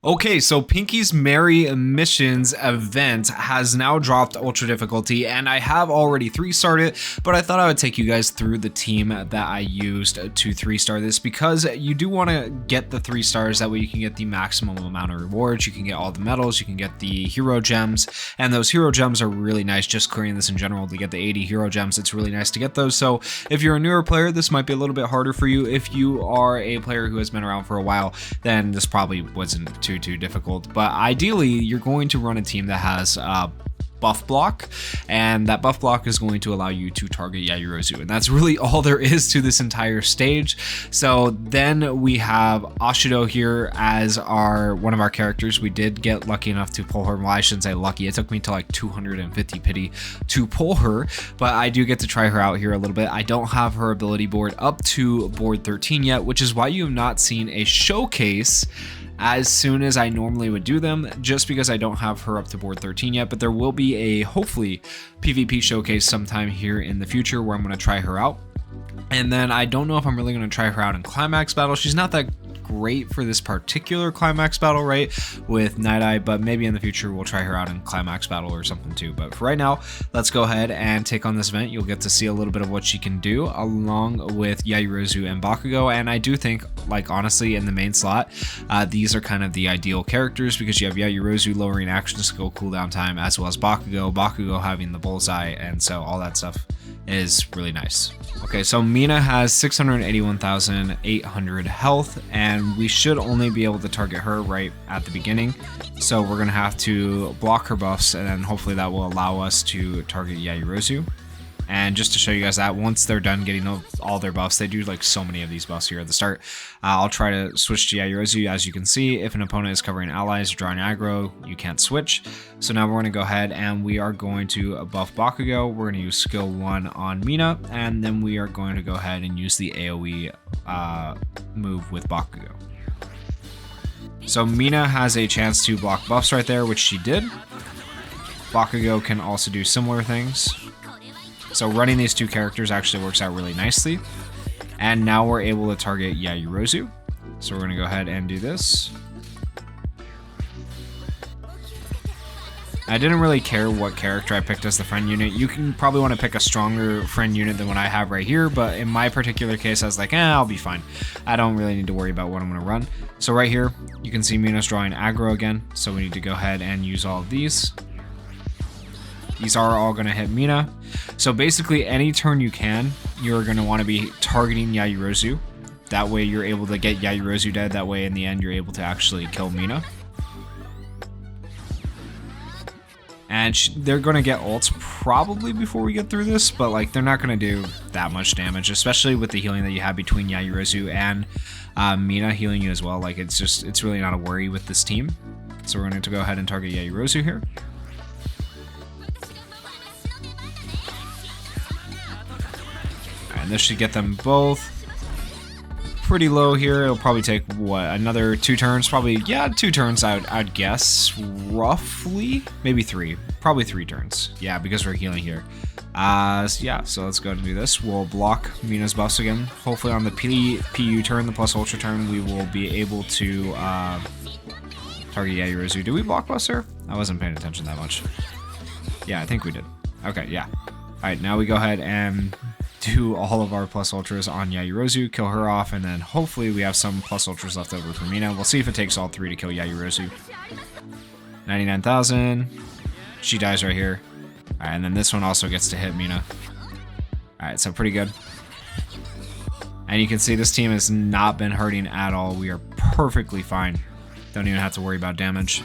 Okay, so Pinky's Merry Missions event has now dropped Ultra Difficulty, and I have already 3-starred it, but I thought I would take you guys through the team that I used to 3-star this, because you do want to get the 3 stars, that way you can get the maximum amount of rewards, you can get all the medals, you can get the hero gems, and those hero gems are really nice. Just clearing this in general to get the 80 hero gems, it's really nice to get those. So if you're a newer player, this might be a little bit harder for you. If you are a player who has been around for a while, then this probably wasn't too difficult. But ideally, you're going to run a team that has buff block, and that buff block is going to allow you to target Yayorozu, and that's really all there is to this entire stage. So then we have Ashido here as one of our characters. We did get lucky enough to pull her. Well, I shouldn't say lucky, it took me to like 250 pity to pull her, but I do get to try her out here a little bit. I don't have her ability board up to board 13 yet, which is why you have not seen a showcase as soon as I normally would do them, just because I don't have her up to board 13 yet. But there will be a hopefully PvP showcase sometime here in the future where I'm going to try her out. And then I don't know if I'm really going to try her out in Climax Battle. She's not that great for this particular Climax Battle, right, with Night Eye, but maybe in the future we'll try her out in Climax Battle or something too. But for right now, let's go ahead and take on this event. You'll get to see a little bit of what she can do along with Yayorozu and Bakugo, and I do think, like, honestly, in the main slot, these are kind of the ideal characters, because you have Yayorozu lowering action skill cooldown time, as well as Bakugo having the bullseye, and so all that stuff is really nice. Okay, so Mina has 681,800 health, and we should only be able to target her right at the beginning. So we're gonna have to block her buffs, and then hopefully that will allow us to target Yayorozu. And just to show you guys that once they're done getting all their buffs, they do like so many of these buffs here at the start. I'll try to switch to Yayorozu. As you can see, if an opponent is covering allies or drawing aggro, you can't switch. So now we're going to go ahead and we are going to buff Bakugo. We're going to use skill 1 on Mina, and then we are going to go ahead and use the AoE move with Bakugo. So Mina has a chance to block buffs right there, which she did. Bakugo can also do similar things. So running these two characters actually works out really nicely. And now we're able to target Yayorozu. So we're going to go ahead and do this. I didn't really care what character I picked as the friend unit. You can probably want to pick a stronger friend unit than what I have right here, but in my particular case, I was like, I'll be fine. I don't really need to worry about what I'm going to run. So right here, you can see Mina's drawing aggro again. So we need to go ahead and use all of these. These are all going to hit Mina. So basically, any turn you can, you're going to want to be targeting Yayorozu. That way you're able to get Yayorozu dead. That way in the end, you're able to actually kill Mina. And they're going to get ults probably before we get through this, but like they're not going to do that much damage, especially with the healing that you have between Yayorozu and Mina healing you as well. Like it's really not a worry with this team. So we're going to go ahead and target Yayorozu here. And this should get them both pretty low here. It'll probably take, what, another 2 turns? Probably, yeah, 2 turns, I'd guess, roughly. Maybe 3. Probably 3 turns. Yeah, because we're healing here. Yeah, so let's go ahead and do this. We'll block Mina's buffs again. Hopefully on the PU turn, the plus ultra turn, we will be able to target Yayorozu. Did we block buffs her? I wasn't paying attention that much. Yeah, I think we did. Okay, yeah. Alright, now we go ahead and do all of our plus ultras on Yayorozu, kill her off, and then hopefully we have some plus ultras left over for Mina. We'll see if it takes all 3 to kill Yayorozu. 99,000. She dies right here. Alright, and then this one also gets to hit Mina. Alright, so pretty good. And you can see this team has not been hurting at all. We are perfectly fine. Don't even have to worry about damage.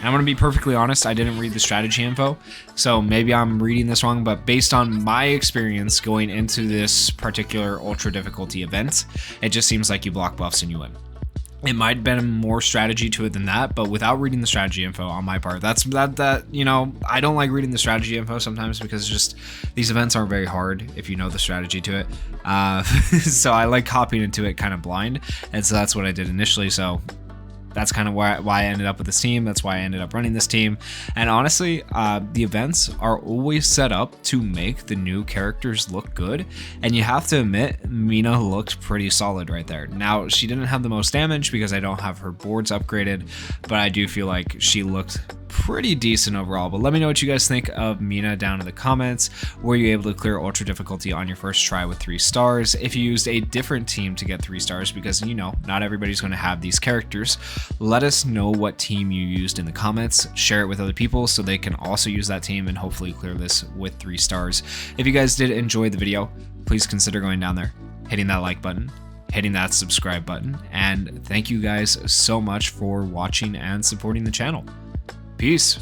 I'm going to be perfectly honest, I didn't read the strategy info, so maybe I'm reading this wrong, but based on my experience going into this particular ultra difficulty event, it just seems like you block buffs and you win. It might have been more strategy to it than that, but without reading the strategy info on my part, you know, I don't like reading the strategy info sometimes because just these events aren't very hard if you know the strategy to it. So I like hopping into it kind of blind, and so that's what I did initially. So that's kind of why I ended up with this team. That's why I ended up running this team. And honestly, the events are always set up to make the new characters look good. And you have to admit, Mina looked pretty solid right there. Now, she didn't have the most damage because I don't have her boards upgraded, but I do feel like she looked pretty decent overall. But let me know what you guys think of Mina down in the comments. Were you able to clear ultra difficulty on your first try with 3 stars? If you used a different team to get 3 stars, because you know, not everybody's going to have these characters, let us know what team you used in the comments. Share it with other people so they can also use that team and hopefully clear this with 3 stars. If you guys did enjoy the video, please consider going down there, hitting that like button, hitting that subscribe button, and thank you guys so much for watching and supporting the channel. Peace.